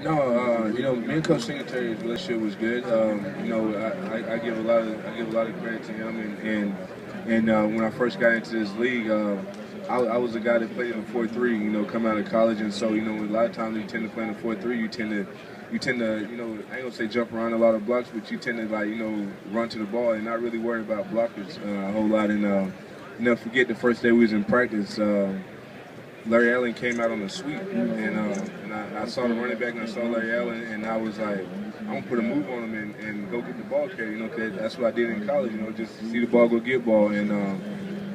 No, me and Coach Singletary's relationship was good. I give a lot of credit to him, and when I first got into this league, I was a guy that played in the 4-3. Come out of college, and so a lot of times you tend to play in the 4-3. You tend to I ain't gonna say jump around a lot of blocks, but you tend to run to the ball and not really worry about blockers a whole lot. And never forget the first day we was in practice. Larry Allen came out on a sweep, and I saw the running back and I saw Larry Allen, and I was like, I'm gonna put a move on him and go get the ball carry, because that's what I did in college, just see the ball, go get ball, and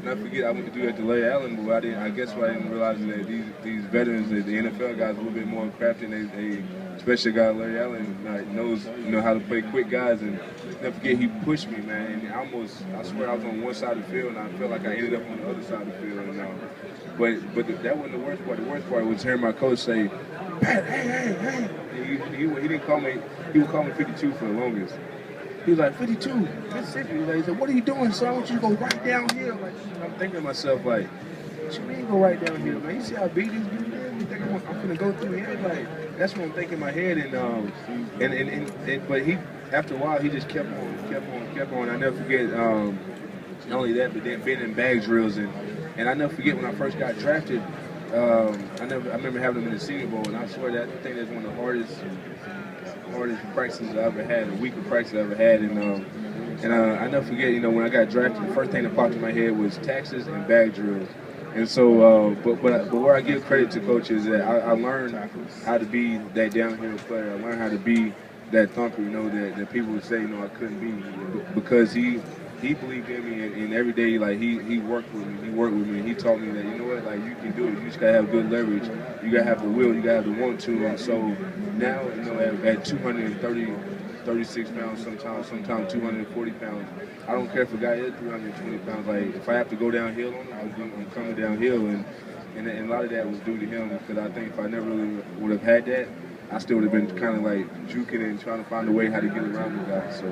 I forget I went to do that to Larry Allen, but I guess what I didn't realize is that these veterans, the NFL guys, are a little bit more crafty. They especially a guy Larry Allen knows how to play quick guys, and never forget he pushed me, man, and I swear I was on one side of the field and I felt like I ended up on the other side of the field. But that wasn't the worst part. The worst part was hearing my coach say, "Pat, hey." He didn't call me. He would call me 52 for the longest. He was like, 52, Mississippi. He said, what are you doing, son? I want you to go right down here. I'm thinking to myself, what you mean go right down here, man? You see how big these dudes is? You think I'm gonna go through here? That's what I'm thinking in my head. But he, after a while, he just kept on. I never forget. Not only that, but then being in bag drills and I never forget when I first got drafted. I remember having them in the Senior Bowl, and I swear that I think that's one of the hardest practices I ever had, a week of practice I ever had, and I never forget, when I got drafted, the first thing that popped in my head was taxes and bag drills. And so, but where I give credit to Coach is that I learned how to be that downhill player. I learned how to be that thumper, that people would say, I couldn't be, because he believed in me, and every day, he worked with me. He worked with me, and he taught me that, you can do it. You just gotta have good leverage. You gotta have the will. You gotta have the want to. And so now, at 36 pounds, sometimes 240 pounds, I don't care if a guy is 320 pounds. If I have to go downhill on him, I'm coming downhill, and a lot of that was due to him, because I think if I never really would have had that, I still would have been kind of juking and trying to find a way how to get around the guy. So.